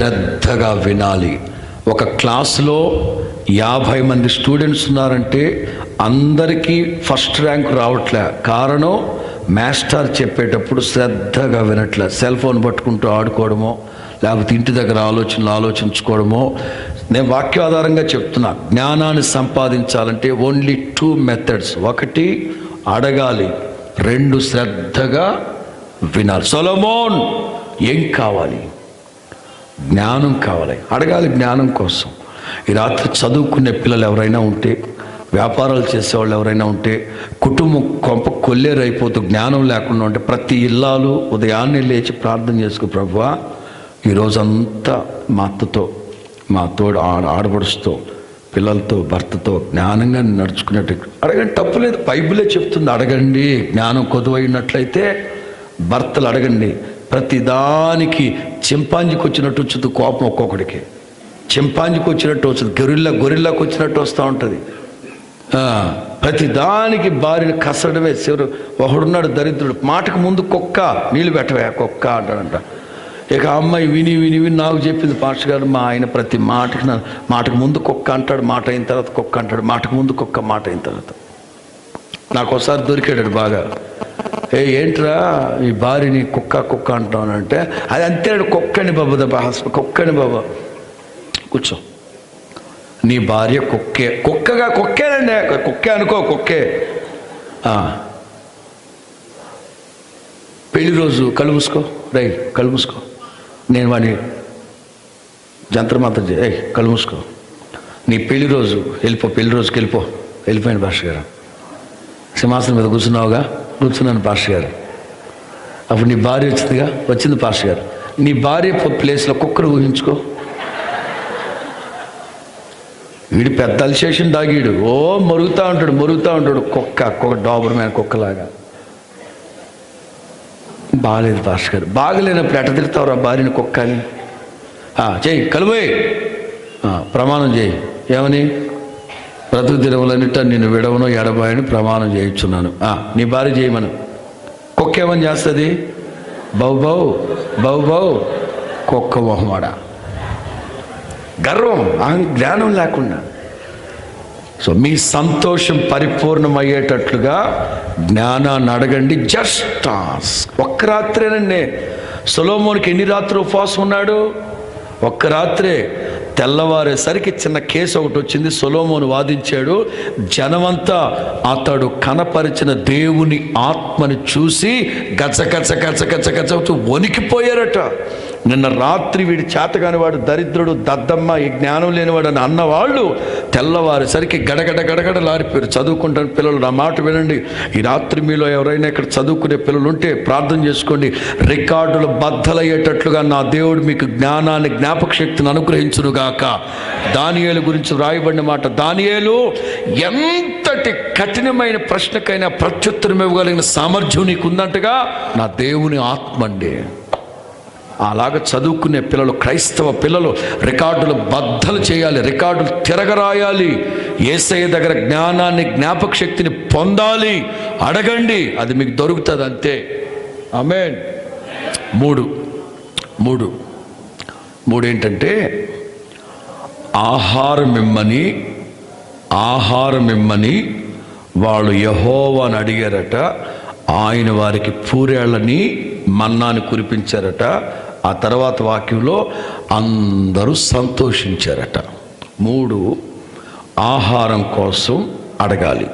శ్రద్ధగా వినాలి. ఒక క్లాసులో 50 మంది స్టూడెంట్స్ ఉన్నారంటే అందరికీ ఫస్ట్ ర్యాంక్ రావట్లే. కారణం మాస్టర్ చెప్పేటప్పుడు శ్రద్ధగా వినట్లే. సెల్ ఫోన్ పట్టుకుంటూ ఆడుకోవడమో, లేకపోతే ఇంటి దగ్గర ఆలోచించుకోవడమో. నేను వాక్యాధారంగా చెప్తున్నా, జ్ఞానాన్ని సంపాదించాలంటే ఓన్లీ 2 మెథడ్స్. 1 అడగాలి, 2 శ్రద్ధగా వినాలి. సొలొమోన్ ఏం కావాలి? జ్ఞానం కావాలి. అడగాలి జ్ఞానం కోసం. ఈ రాత్రి చదువుకునే పిల్లలు ఎవరైనా ఉంటే, వ్యాపారాలు చేసేవాళ్ళు ఎవరైనా ఉంటే, కుటుంబం కొంప కొల్లేరైపోతూ జ్ఞానం లేకుండా ఉంటే, ప్రతి ఇల్లాలు ఉదయాన్నే లేచి ప్రార్థన చేసుకో, ప్రభువా ఈరోజంతా మా అత్తతో, మా తోడు ఆడపడుచుతో, పిల్లలతో, భర్తతో జ్ఞానంగా నడుచుకున్నట్టు అడగండి, తప్పులేదు. బైబిలే చెప్తుంది అడగండి. జ్ఞానం కొదువైనట్లయితే భర్తలు అడగండి. ప్రతిదానికి చింపాంజీకి వచ్చినట్టు వచ్చింది కోపం. ఒక్కొక్కడికి చింపాంజీకి వచ్చినట్టు వస్తుంది, గొరిల్లాకి వచ్చినట్టు వస్తూ ఉంటుంది. ప్రతిదానికి భార్యను కసడమే. శివుడు ఒకడున్నాడు దరిద్రుడు, మాటకు ముందు కుక్క, నీళ్ళు పెట్టవే కుక్క అంటాడంట. ఇక అమ్మాయి విని విని విని నాకు చెప్పింది, పాస్టర్ గారు మా ఆయన ప్రతి మాటకు ముందు కుక్క అంటాడు, మాట అయిన తర్వాత కుక్క అంటాడు, మాటకు ముందు కుక్క, మాట అయిన తర్వాత. నాకు ఒకసారి దొరికాడు బాగా. ఏంట్రా ఈ భార్యని కుక్క అంటానంటే, అది అంతే కుక్కని బాబు, కుక్కని బాబా. కూర్చో, నీ భార్య కుక్కేనండి, కుక్కే అనుకో, కుక్కే. పెళ్లి రోజు కళ్ళు మూసుకో, కళ్ళు మూసుకో. నేను వాడిని జంత్రమంత్రం కళ్ళు మూసుకో. నీ పెళ్లి రోజు వెళ్ళిపో, పెళ్లి రోజుకి వెళ్ళిపోయాను పాస్టర్ గారు. సింహాసనం మీద కూర్చున్నావుగా, కూర్చున్నాను పాస్టర్ గారు. అప్పుడు నీ భార్య వచ్చింది పాస్టర్ గారు. నీ భార్య ప్లేస్లో కుక్కను ఊహించుకో. వీడు పెద్ద అల్సేషన్ దాగీడు, మరుగుతూ ఉంటాడు కుక్క డాబర్మైన కుక్కలాగా. బాగాలేదు పాస్టర్ గారు. బాగలేనప్పుడు ఎట్ట తిరుగుతావురా భార్యని కుక్క అని? చెయ్యి, కలుబోయ్, ప్రమాణం చేయి. ఏమని? బ్రతుకు దినములన్నిట నిన్ను విడవను ఎడబాయని ప్రమాణం చేయించున్నాను. నీ భార్య చేయమను. కుక్క ఏమని చేస్తుంది? బౌ కుక్క మొహమాడ. గర్వం, జ్ఞానం లేకుండా. సో మీ సంతోషం పరిపూర్ణమయ్యేటట్లుగా జ్ఞానాన్ని అడగండి. Just ask. ఒక్క రాత్రేనండి. సొలొమోనుకి ఎన్ని రాత్రులు ఉపవాసం ఉన్నాడు? ఒక్క రాత్రే. తెల్లవారేసరికి చిన్న కేసు ఒకటి వచ్చింది. సొలొమోను వాదించాడు. జనమంతా అతడు కనపరిచిన దేవుని ఆత్మని చూసి గచ్చ వణికిపోయారట. నిన్న రాత్రి వీడి చేతగాని వాడు, దరిద్రుడు, దద్దమ్మ, ఈ జ్ఞానం లేనివాడు అని అన్నవాళ్ళు తెల్లవారేసరికి గడగడలారిపోయారు. చదువుకుంటాను పిల్లలు, నా మాట వినండి. ఈ రాత్రి మీలో ఎవరైనా ఇక్కడ చదువుకునే పిల్లలు ఉంటే ప్రార్థన చేసుకోండి. రికార్డులు బద్దలయ్యేటట్లుగా నా దేవుడు మీకు జ్ఞానాన్ని, జ్ఞాపక శక్తిని అనుగ్రహించునుగాక. దానియేలు గురించి వ్రాయబడిన మాట, దానియేలు ఎంతటి కఠినమైన ప్రశ్నకైనా ప్రత్యుత్తరం ఇవ్వగలిగిన సామర్థ్యం నీకు ఉందంటగా నా దేవుని ఆత్మ అండి. అలాగ చదువుకునే పిల్లలు, క్రైస్తవ పిల్లలు రికార్డులు బద్దలు చేయాలి, రికార్డులు తిరగరాయాలి. యేసయ్య దగ్గర జ్ఞానాన్ని, జ్ఞాపక శక్తిని పొందాలి. అడగండి, అది మీకు దొరుకుతుంది అంతే. ఆమేన్. మూడు ఏంటంటే, ఆహారం ఇమ్మని వాళ్ళు యెహోవాను అడిగారట. ఆయన వారికి పూరేళ్ళని, మన్నాని కురిపించారట. ఆ తర్వాత వాక్యంలో అందరూ సంతోషించారట. 3 ఆహారం కోసం అడగాలి.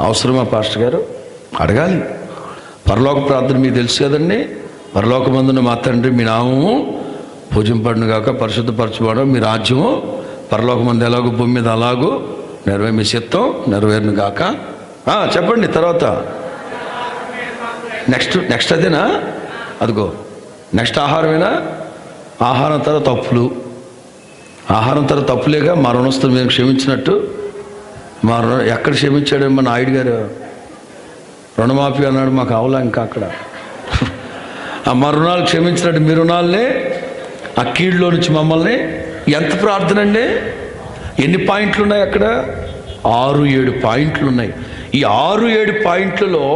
అవసరమా పాస్టర్ గారు? అడగాలి. పరలోక ప్రార్థన మీకు తెలుసు కదండి. పరలోకమందున మా తండ్రి మీ నామము పూజింపబడును గాక, పరిశుద్ధపరచబడడం, మీ రాజ్యము పరలోకమందు ఎలాగో భూమి మీద అలాగూ మీ చిత్తం నెరవేరును గాక. చెప్పండి. తర్వాత నెక్స్ట్ అదేనా? అదిగో నెక్స్ట్ ఆహారమేనా? ఆహారం తర్వాత తప్పులు. ఆహారం తర్వాత తప్పులేగా. మా రుణస్తులు మేము క్షమించినట్టు. ఎక్కడ క్షమించాడేమో నాయుడు గారు. రుణమాఫీ అన్నాడు, మాకు అవలా ఇంకా అక్కడ. మా రుణాలు క్షమించినట్టు మీ రుణాలనే, ఆ కీళ్ళలో నుంచి మమ్మల్ని. ఎంత ప్రార్థన అండి! ఎన్ని పాయింట్లు ఉన్నాయి అక్కడ? 6-7 పాయింట్లు ఉన్నాయి. ఈ 6-7 పాయింట్లలో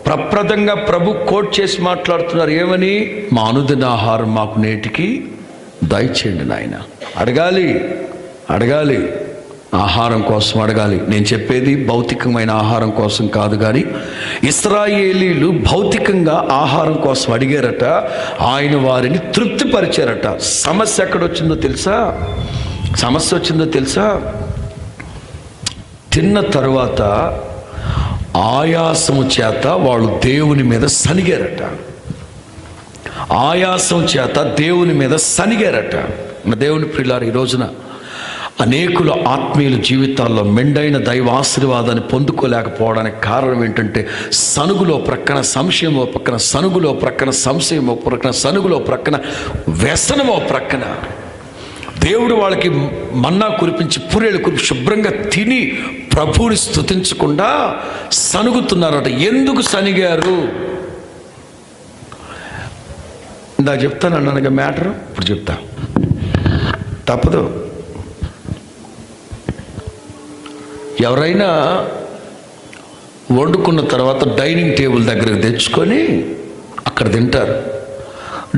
ప్రప్రదంగా ప్రభు కోట్ చేసి మాట్లాడుతున్నారు. ఏమని? మా అనుదిన ఆహారం మాకు నేటికి దయచేయండి నాయన. అడగాలి ఆహారం కోసం అడగాలి. నేను చెప్పేది భౌతికమైన ఆహారం కోసం కాదు, కానీ ఇశ్రాయేలీలు భౌతికంగా ఆహారం కోసం అడిగారట, ఆయన వారిని తృప్తిపరిచారట. సమస్య ఎక్కడొచ్చిందో తెలుసా? తిన్న తరువాత ఆయాసము చేత వాళ్ళు దేవుని మీద సనిగారట. దేవుని ప్రియులారా, ఈ రోజున అనేకుల ఆత్మీయుల జీవితాల్లో మెండైన దైవ ఆశీర్వాదాన్ని పొందుకోలేకపోవడానికి కారణం ఏంటంటే, సనుగులో ప్రక్కన సంశయమో ప్రక్కన, సనుగులో ప్రక్కన సంశయమో ప్రక్కన, సనుగులో ప్రక్కన వ్యసనమో ప్రక్కన. దేవుడు వాళ్ళకి మన్నా కురిపించి పూరేళ్ళు కురిపి శుభ్రంగా తిని ప్రభువుని స్తుతించకుండా సనుగుతున్నారట. ఎందుకు సనిగారు? ఇందా చెప్తాను అన్నానుగా మ్యాటరు, ఇప్పుడు చెప్తా, తప్పదు. ఎవరైనా వండుకున్న తర్వాత డైనింగ్ టేబుల్ దగ్గరకు తెచ్చుకొని అక్కడ తింటారు.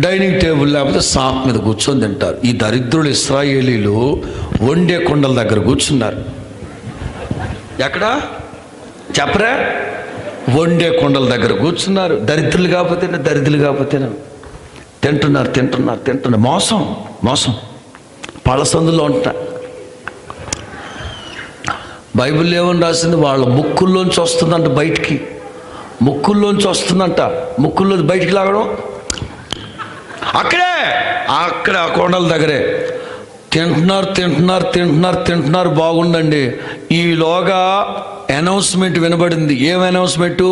డైనింగ్ టేబుల్ లేకపోతే సాప్ మీద కూర్చొని తింటారు. ఈ దరిద్రులు ఇశ్రాయేలీలు వండే కొండల దగ్గర కూర్చున్నారు. ఎక్కడ చెప్పరా? వండే కొండల దగ్గర కూర్చున్నారు. దరిద్రులు కాకపోతేనా తింటున్నారు. మోసం పళ్ళ సందులో ఉంటా. బైబిల్ ఏమని రాసింది? వాళ్ళ ముక్కుల్లోంచి వస్తుందంట బయటికి. ముక్కుల్లోంచి బయటికి లాగడం అక్కడ ఆ కొండల దగ్గరే తింటున్నారు. బాగుండండి. ఈలోగా అనౌన్స్మెంట్ వినబడింది. ఏం అనౌన్స్మెంటు?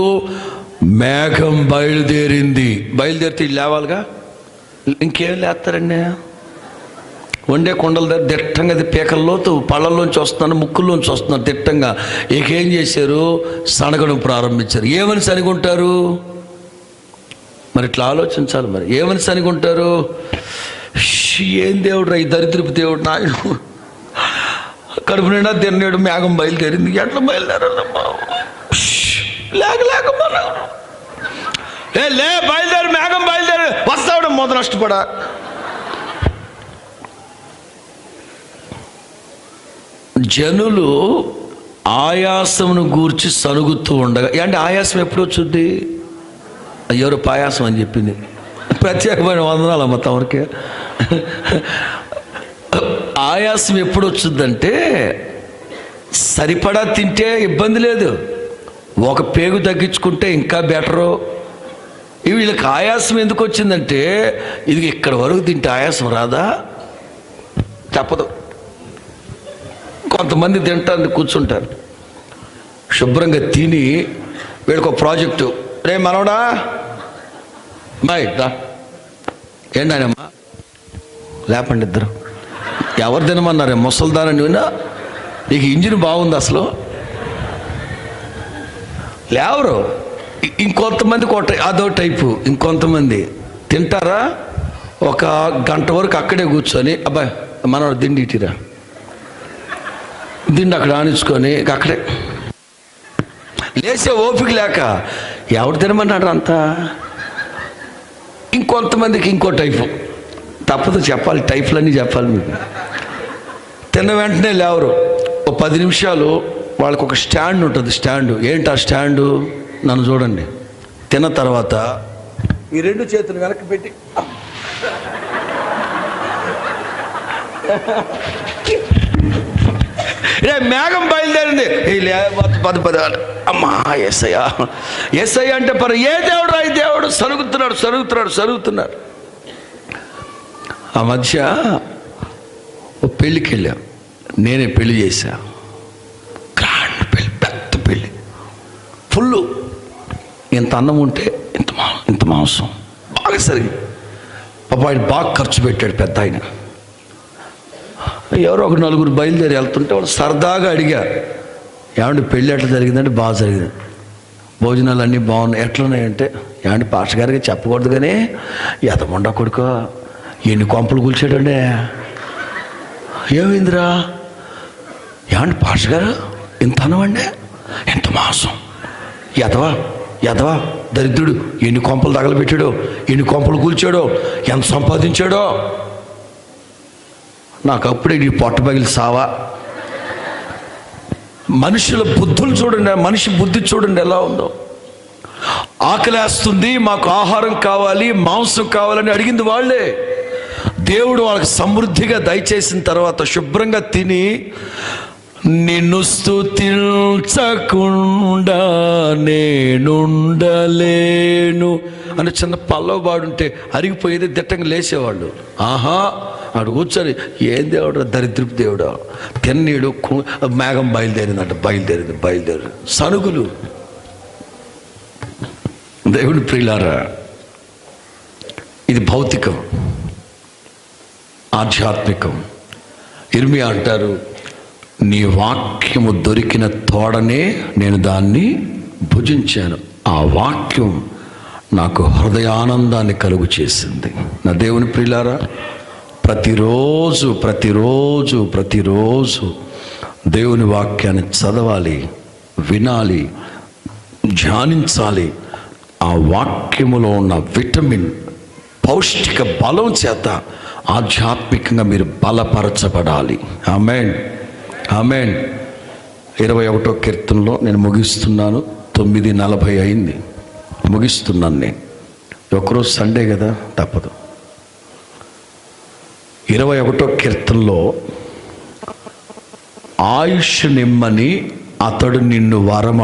మేఘం బయలుదేరితే లేవాలిగా. ఇంకేం లేస్తారండి? వండే కొండల దగ్గర దిట్టంగా, అది పీకల్లోతు పళ్ళల్లోంచి వస్తున్నాను, ముక్కుల్లోంచి వస్తున్నాను దిట్టంగా. ఏం చేశారు? సనగడం ప్రారంభించారు. ఏమని సనిగుంటారు మరి? ఇట్లా ఆలోచించాలి. మరి ఏమని సనిగుంటారు? ఏం దేవుడు రా ఈ దరిద్రపు దేవుడు, నాయన కడుపు నిండా తిన్నాడు, మేఘం బయలుదేరింది. ఎట్లా బయలుదేరాలమ్మా? బయలుదేరు, మేఘం బయలుదేరి వస్తాడు. మొదలు నష్టపడా. జనులు ఆయాసమును గూర్చి సనుగుతూ ఉండగా, అంటే ఆయాసం ఎప్పుడు వచ్చుద్ది? ఎవరు పాయాసం అని చెప్పింది? ప్రత్యేకమైన వందనాలమ్మ తమరికి. ఆయాసం ఎప్పుడు వచ్చుద్దంటే, సరిపడా తింటే ఇబ్బంది లేదు, ఒక పేగు తగ్గించుకుంటే ఇంకా బెటరు. వీళ్ళకి ఆయాసం ఎందుకు వచ్చిందంటే, ఇది ఇక్కడ వరకు తింటే ఆయాసం రాదా? తప్పదు. కొంతమంది తింటారు, కూర్చుంటారు, శుభ్రంగా తిని వీళ్ళకి ఒక ప్రాజెక్టు. రే మనవడా, రా ఏంటమ్మా లేపండి ఇద్దరు. ఎవరు తినమన్నారే? ముసల్దానని విన్నా. నీకు ఇంజిన్ బాగుంది అసలు, లేవరు. ఇంకొంతమంది అదో టైపు. ఇంకొంతమంది తింటారా, ఒక గంట వరకు అక్కడే కూర్చొని, అబ్బాయి మనవాడు దిండి ఇటీరా, దిండి అక్కడ ఆనించుకొని అక్కడే లేచే ఓపిక లేక ఎవరు తినమన్నాడు అంతా. ఇంకొంతమందికి ఇంకో టైపు. తప్పదు, చెప్పాలి, టైపులన్నీ చెప్పాలి మీకు. తిన్న వెంటనే లేవరు. ఒక 10 నిమిషాలు వాళ్ళకు ఒక స్టాండ్ ఉంటుంది. స్టాండు ఏంటి? ఆ స్టాండు నన్ను చూడండి. తిన్న తర్వాత ఈ 2 చేతులు వెనక్కి పెట్టి రే మేఘం బయలుదేరింది, పది అమ్మా ఎస్ఐ అంటే ఏ దేవుడు రా? ఈ దేవుడు సరుగుతున్నాడు. ఆ మధ్య ఓ పెళ్ళికి వెళ్ళాం. నేనే పెళ్లి చేశా. గ్రాండ్ పెళ్ళి, పెద్ద పెళ్ళి, ఫుల్. ఇంత అన్నం ఉంటే ఇంత మాంసం బాగా సరిగి. పాప ఆయన బాగా ఖర్చు పెట్టాడు పెద్ద ఆయన. ఎవరో ఒక 4 బయలుదేరి వెళ్తుంటే వాళ్ళు సరదాగా అడిగారు, ఏమంటే పెళ్ళి ఎట్లా జరిగిందంటే, బాగా జరిగింది, భోజనాలు అన్నీ బాగున్నాయి, ఎట్లున్నాయంటే, ఏమంటే పాస్టర్ గారికి చెప్పకూడదు కానీ ఎదమండ కొడుకో ఎన్ని కొంపలు కూల్చాడండి. ఏమైందిరా? ఏమంటే పాస్టర్ గారు ఇంత అన్నమండి, ఎంత మాంసం, ఎదవా దరిద్రుడు ఎన్ని కొంపలు తగలబెట్టాడో, ఎన్ని కొంపలు కూల్చాడో, ఎంత సంపాదించాడో. నాకు అప్పుడే నీ పొట్ట పగిలి సావా. మనుషుల బుద్ధులు చూడండి, మనిషి బుద్ధి చూడండి ఎలా ఉందో. ఆకలేస్తుంది, మాకు ఆహారం కావాలి, మాంసం కావాలని అడిగింది వాళ్ళే. దేవుడు వాళ్ళకి సమృద్ధిగా దయచేసిన తర్వాత శుభ్రంగా తిని, నిన్ను స్తుతించకుండా నేనుండలేను అని చిన్న పల్లవ పాడుంటే అరిగిపోయేది, దిట్టంగా లేచేవాళ్ళు. ఆహా అడు కూర్చొని, ఏం దేవుడు, దరిద్రపు దేవుడా, తిన్నీడు మేఘం బయలుదేరిందంట, బయలుదేరి సనుగులు. దేవుని ప్రియులారా, ఇది భౌతికం, ఆధ్యాత్మికం. ఇర్మియా అంటారు, నీ వాక్యము దొరికిన తోడనే నేను దాన్ని భుజించాను. ఆ వాక్యం నాకు హృదయానందాన్ని కలుగు చేసింది. నా దేవుని ప్రియులారా, ప్రతిరోజు దేవుని వాక్యాన్ని చదవాలి, వినాలి, ధ్యానించాలి. ఆ వాక్యములో ఉన్న విటమిన్, పౌష్టిక బలం చేత ఆధ్యాత్మికంగా మీరు బలపరచబడాలి. ఆమేన్, ఆమేన్. 21వ కీర్తనలో నేను ముగిస్తున్నాను. 9:40 అయింది, ముగిస్తున్నాను నేను. ఒకరోజు సండే కదా, తప్పదు. 21వ కీర్తనలో, ఆయుష్ నిమ్మని అతడు నిన్ను వరం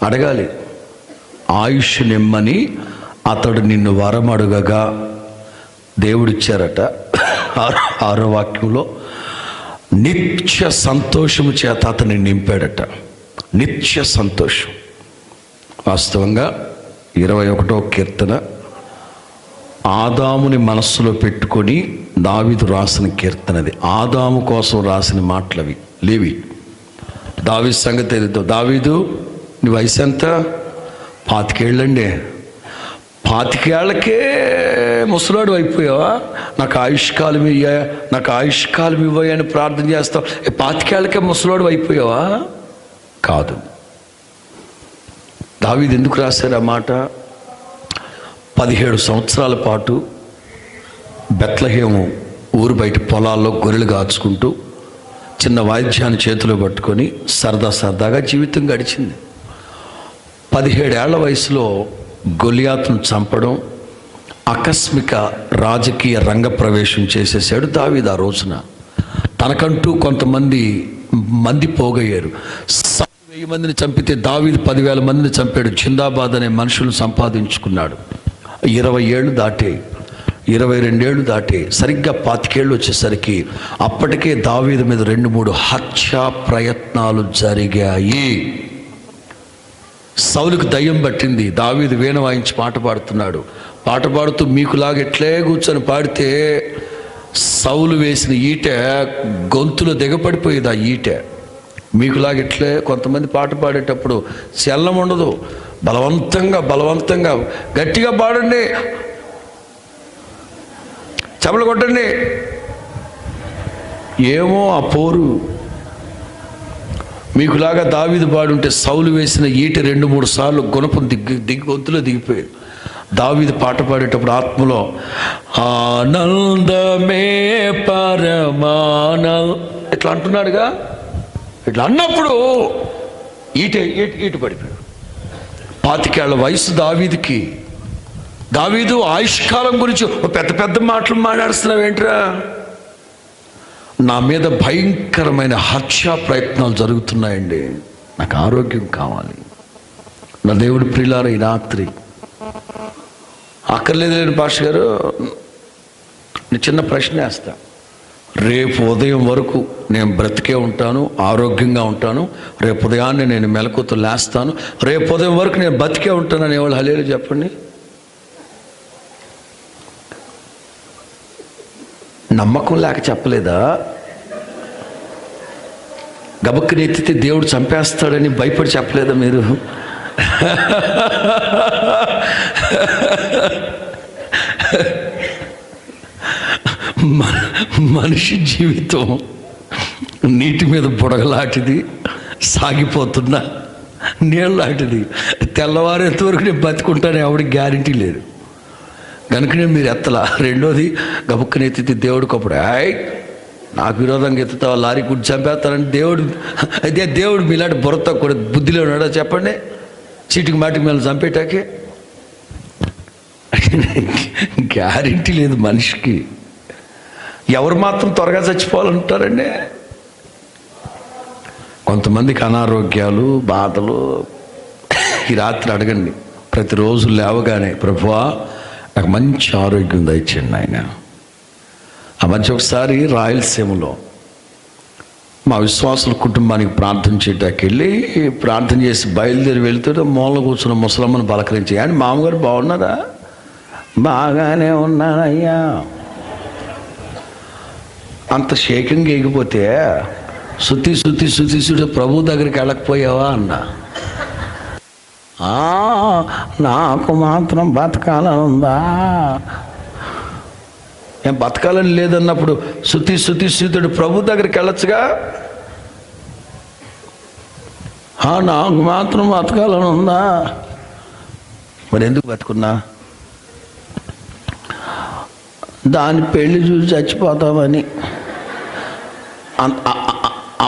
అడగాలి. ఆయుష్ నిమ్మని అతడు నిన్ను వరం అడుగగా దేవుడిచ్చారట. 6వ వాక్యంలో, నిత్య సంతోషము చేత అతన్ని నింపాడట. నిత్య సంతోషం. వాస్తవంగా 21వ కీర్తన ఆదాముని మనస్సులో పెట్టుకొని దావీదు రాసిన కీర్తనది. ఆదాము కోసం రాసిన మాటలవి లేవి. దావీదు సంగతి ఏదో, దావీదు నీ వయసు ఎంత? 25 ఏళ్ళండి. 25 ఏళ్ళకే ముసలాడు అయిపోయావా? నాకు ఆయుష్కాలం ఇయ్యా, నాకు ఆయుష్కాలం ఇవ్వయా అని ప్రార్థన చేస్తావు. 25 ఏళ్ళకే ముసలాడు అయిపోయావా? కాదు. దావీదు ఎందుకు రాశారు ఆ మాట? 17 సంవత్సరాల పాటు బెత్లెహేము ఊరు బయట పొలాల్లో గొర్రెలు కాచుకుంటూ చిన్న వాయిద్యాన్ని చేతిలో పట్టుకొని సరదాగా జీవితం గడిచింది. 17 ఏళ్ల వయసులో గొలియాతును చంపడం, ఆకస్మిక రాజకీయ రంగ ప్రవేశం చేసేసాడు దావీదు. ఆ రోజున తనకంటూ కొంతమంది పోగయ్యారు. 1000 మందిని చంపితే దావీదు 10,000 మందిని చంపాడు. జిందాబాద్ అనే మనుషులు సంపాదించుకున్నాడు. 20 ఏళ్ళు దాటే, 22 ఏళ్ళు దాటే, సరిగ్గా 25 ఏళ్ళు వచ్చేసరికి అప్పటికే దావీదు మీద 2-3 హత్యా ప్రయత్నాలు జరిగాయి. సౌలుకు దయ్యం పట్టింది. దావీదు వీణ వాయించి పాట పాడుతున్నాడు. పాట పాడుతూ మీకులాగా ఎట్లే కూర్చొని పాడితే సౌలు వేసిన ఈట గొంతులో దిగపడిపోయేది. ఆ ఈట మీకులాగా ఎట్లే కొంతమంది పాట పాడేటప్పుడు చల్లం ఉండదు. బలవంతంగా గట్టిగా పాడండి, చెమలు కొట్టండి. ఏమో ఆ పోరు. మీకులాగా దావీదు పాడుంటే సౌలు వేసిన ఈట 2-3 సార్లు గుణపం గొంతులో దిగిపోయాడు. దావీదు పాట పాడేటప్పుడు ఆత్మలో ఆనందమే ఇట్లా అంటున్నాడుగా. ఇట్లా అన్నప్పుడు ఈట పడిపోయాడు. 25 ఏళ్ల వయసు దావీదుకి. దావీదు ఆయుష్కాలం గురించి పెద్ద మాటలు మాట్లాడుతున్నావు ఏంట్రా? నా మీద భయంకరమైన హత్యా ప్రయత్నాలు జరుగుతున్నాయండి, నాకు ఆరోగ్యం కావాలి. నా దేవుడి ప్రియులారా, ఈ రాత్రి అక్కర్లేదు పాస్టర్ గారు, నేను చిన్న ప్రశ్న వేస్తా. రేపు ఉదయం వరకు నేను బ్రతికే ఉంటాను, ఆరోగ్యంగా ఉంటాను. రేపు ఉదయాన్నే నేను మెలకువతో లేస్తాను. రేపు ఉదయం వరకు నేను బతికే ఉంటాను అనేవాళ్ళు హల్లెలూయా చెప్పండి. నమ్మకం లేక చెప్పలేదా? గబక్కుని ఎత్తితే దేవుడు చంపేస్తాడని భయపడి చెప్పలేదా మీరు? మనిషి జీవితం నీటి మీద బుడగలాంటిది, సాగిపోతున్న నీళ్ళలాంటిది. తెల్లవారేంత వరకు నేను బతుకుంటాను, ఎవరికి గ్యారంటీ లేదు. కనుకనే మీరు ఎత్తలా. రెండోది గబుక్కని ఎత్తితే దేవుడికి అప్పుడు నాకు విరోధంగా ఎత్తుతావా, లారీ గుడి చంపేస్తానని దేవుడు, అయితే దేవుడు మీలాంటి బుర్రతో కూడా బుద్ధిలో ఉన్నాడో చెప్పండి, చీటికి మాటికి మేము చంపేటాకే గ్యారెంటీ లేదు మనిషికి. ఎవరు మాత్రం త్వరగా చచ్చిపోవాలంటారండి? కొంతమందికి అనారోగ్యాలు, బాధలు. ఈ రాత్రి అడగండి, ప్రతిరోజు లేవగానే ప్రభువా నాకు మంచి ఆరోగ్యం దయచేయండి ఆయన. ఆ మధ్య ఒకసారి రాయలసీమలో మా విశ్వాసుల కుటుంబానికి ప్రార్థన చేయడానికి వెళ్ళి ప్రార్థన చేసి బయలుదేరి వెళ్తుంటే మూల కూర్చున్న ముసలమ్మను పలకరించి, అని మామగారు బాగున్నారా? బాగానే ఉన్నానయ్యా. అంత షేకింగ్ ఎగిపోతే సుతి ప్రభు దగ్గరికి వెళ్ళకపోయావా అన్న. నాకు మాత్రం బతకాలని ఉందా? ఏం బతకాలని లేదన్నప్పుడు సుతుడు ప్రభు దగ్గరికి వెళ్ళొచ్చుగా. నాకు మాత్రం బతకాలని ఉందా? మరి ఎందుకు బతుకున్నా? దాని పెళ్లి చూసి చచ్చిపోతామని.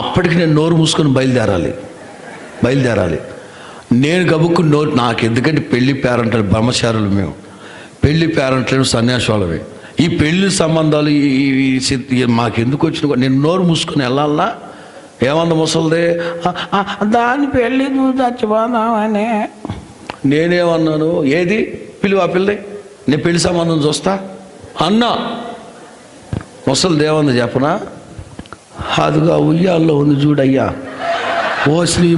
అప్పటికి నేను నోరు మూసుకొని బయలుదేరాలి. నేను గబుక్కు నోరు, నాకు ఎందుకంటే పెళ్లి పేరంటారు బ్రహ్మచారులు, మేము పెళ్లి పేరంటలేము, సన్యాసాలమే. ఈ పెళ్లి సంబంధాలు మాకెందుకు వచ్చిన, నేను నోరు మూసుకొని వెళ్ళాలన్నా. ఏమన్నా ముసలిదే, దాని పెళ్ళి నువ్వు చచ్చిపోదామని. నేనేమన్నాను, ఏది పిలువ పిల్లి, నేను పెళ్లి సంబంధం చూస్తా అన్నా. ముసలిది ఏమన్నా చెప్పనా, అదిగా ఉయ్యాల్లో ఉంది చూడయ్యా ఓస్ని.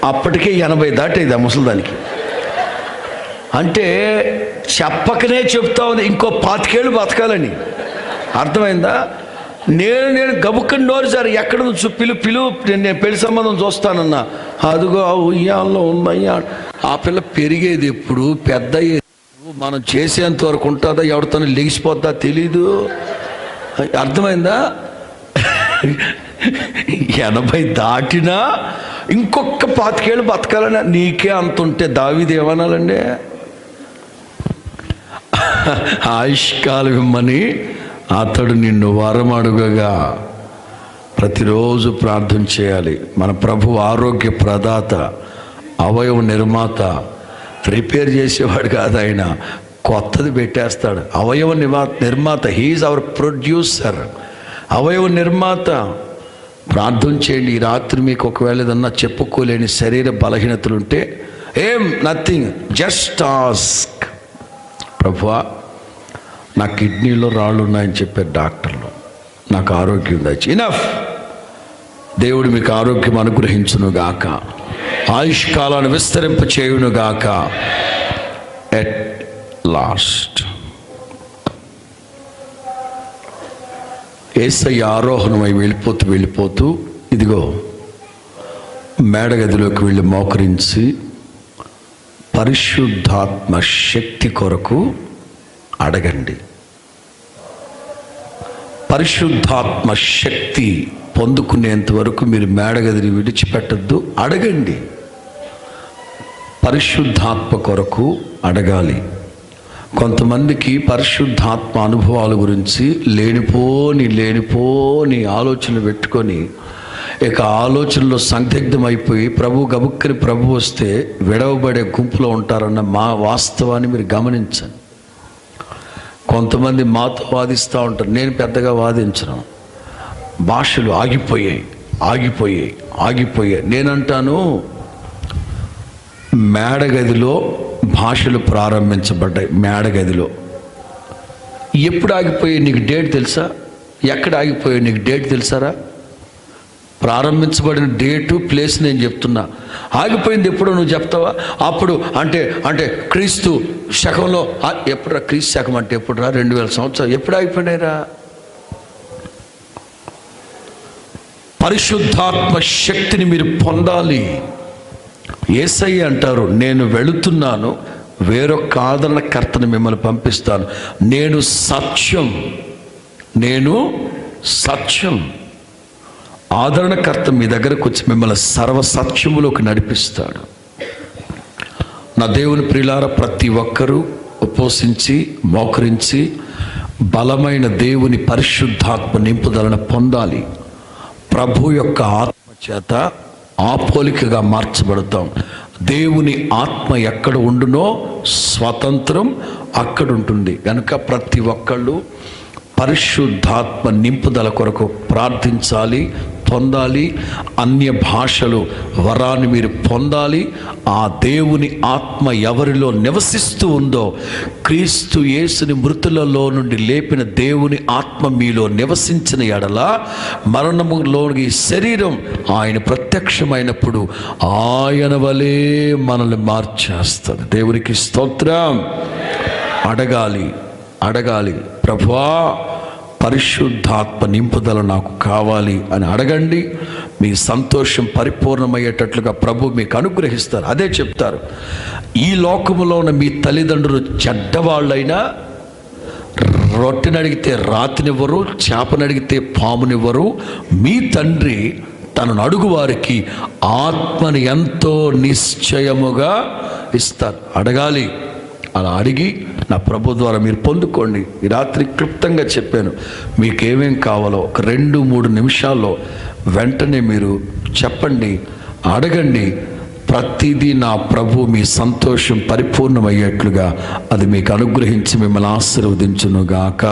అప్పటికే 80 దాటేది ఆ ముసలిదానికి. అంటే చెప్పకనే చెప్తా ఉంది ఇంకో 25 ఏళ్ళు బతకాలని. అర్థమైందా? నేను గబుక్కని నోరు సార్ ఎక్కడ పిలువు నేను పెళ్లి సంబంధం చూస్తానన్నా. అదిగో ఆ ఉయ్యాల్లో ఉందయ్యా. ఆ పిల్ల పెరిగేది ఎప్పుడు, పెద్ద మనం చేసేంత వరకు ఉంటుందా, ఎవరితో లెగిసిపోద్దా తెలీదు. అర్థమైందా? 80 దాటినా ఇంకొక 25 ఏళ్ళు బతకాలని నీకే అంత ఉంటే దావీదు ఏమనాలండి? ఆయుష్కాలం ఇమ్మని అతడు నిన్ను వరమడుగగా. ప్రతిరోజు ప్రార్థన చేయాలి. మన ప్రభు ఆరోగ్య ప్రదాత, అవయవ నిర్మాత, రిపేర్ చేసేవాడు కాదు ఆయన, కొత్తది పెట్టేస్తాడు. అవయవ నిర్మాత, హీఈస్ అవర్ ప్రొడ్యూసర్, అవయవ నిర్మాత. ప్రార్థన చేయండి. ఈ రాత్రి మీకు ఒకవేళ ఏదన్నా చెప్పుకోలేని శరీర బలహీనతలుంటే, నథింగ్, జస్ట్ ఆస్క్, ప్రభువా నా కిడ్నీలో రాళ్ళు ఉన్నాయని చెప్పారు డాక్టర్లు, నాకు ఆరోగ్యం దయచి. ఇనఫ్. దేవుడు మీకు ఆరోగ్యం అనుగ్రహించును గాక, ఆయుష్కాలాన్ని విస్తరింప చేయును గాక. ఎట్ లాస్ట్ యేసయ్య ఆరోహణమై వెళ్ళిపోతూ ఇదిగో మేడగదిలోకి వెళ్ళి మోకరించి పరిశుద్ధాత్మ శక్తి కొరకు అడగండి. పరిశుద్ధాత్మ శక్తి పొందుకునేంత వరకు మీరు మేడగదిని విడిచిపెట్టద్దు, అడగండి. పరిశుద్ధాత్మ కొరకు అడగాలి. కొంతమందికి పరిశుద్ధాత్మ అనుభవాల గురించి లేనిపోని ఆలోచనలు పెట్టుకొని ఇక ఆలోచనలో సందిగ్ధమైపోయి గబుక్కని ప్రభు వస్తే విడవబడే గుంపులో ఉంటారన్న వాస్తవాన్ని మీరు గమనించండి. కొంతమంది మాతో వాదిస్తూ ఉంటారు, నేను పెద్దగా వాదించను. భాషలు ఆగిపోయాయి. నేనంటాను, మేడగదిలో భాషలు ప్రారంభించబడ్డాయి. మేడగదిలో ఎప్పుడు ఆగిపోయాయి నీకు డేట్ తెలుసా? ఎక్కడ ఆగిపోయాయి నీకు డేట్ తెలుసారా? ప్రారంభించబడిన డేటు, ప్లేస్ నేను చెప్తున్నా. ఆగిపోయింది ఎప్పుడో నువ్వు చెప్తావా? అప్పుడు అంటే క్రీస్తు శకంలో. ఎప్పుడురా క్రీస్తు శకం అంటే ఎప్పుడురా? 2000 సంవత్సరాలు. ఎప్పుడు ఆగిపోయినాయిరా? పరిశుద్ధాత్మ శక్తిని మీరు పొందాలి. యేసయ్య అంటారు, నేను వెళుతున్నాను, వేరొక ఆదరణకర్తను మిమ్మల్ని పంపిస్తాను. నేను సత్యం. ఆదరణకర్త మీ దగ్గరకు వచ్చి మిమ్మల్ని సర్వసత్యములోకి నడిపిస్తాడు. నా దేవుని ప్రియులారా, ప్రతి ఒక్కరూ ఉపవసించి మోకరించి బలమైన దేవుని పరిశుద్ధాత్మ నింపుదలను పొందాలి. ప్రభు యొక్క ఆత్మ చేత ఆ పోలికగా మార్చబడతాం. దేవుని ఆత్మ ఎక్కడ ఉండునో స్వతంత్రం అక్కడ ఉంటుంది. కనుక ప్రతి ఒక్కళ్ళు పరిశుద్ధాత్మ నింపుదల కొరకు ప్రార్థించాలి, పొందాలి. అన్య భాషలు వరాన్ని మీరు పొందాలి. ఆ దేవుని ఆత్మ ఎవరిలో నివసిస్తూ ఉందో, క్రీస్తు యేసుని మృతులలో నుండి లేపిన దేవుని ఆత్మ మీలో నివసించిన ఎడల మరణములోని శరీరం ఆయన ప్రత్యక్షమైనప్పుడు ఆయన వలె మనల్ని మార్చేస్తుంది. దేవునికి స్తోత్రం. అడగాలి, ప్రభువా పరిశుద్ధాత్మ నింపుదల నాకు కావాలి అని అడగండి. మీ సంతోషం పరిపూర్ణమయ్యేటట్లుగా ప్రభు మీకు అనుగ్రహిస్తారు. అదే చెప్తారు, ఈ లోకములో ఉన్న మీ తల్లిదండ్రులు చెడ్డవాళ్ళైనా రొట్టెని అడిగితే రాతినివ్వరు, చేపని అడిగితే పామునివ్వరు. మీ తండ్రి తనను అడుగు వారికి ఆత్మని ఎంతో నిశ్చయముగా ఇస్తారు. అడగాలి. అలా అడిగి నా ప్రభు ద్వారా మీరు పొందుకోండి. ఈ రాత్రి క్లుప్తంగా చెప్పాను. మీకేమేం కావాలో ఒక 2-3 నిమిషాల్లో వెంటనే మీరు చెప్పండి, అడగండి. ప్రతిదీ నా ప్రభు మీ సంతోషం పరిపూర్ణమయ్యేట్లుగా అది మీకు అనుగ్రహించి మిమ్మల్ని ఆశీర్వదించునుగాక.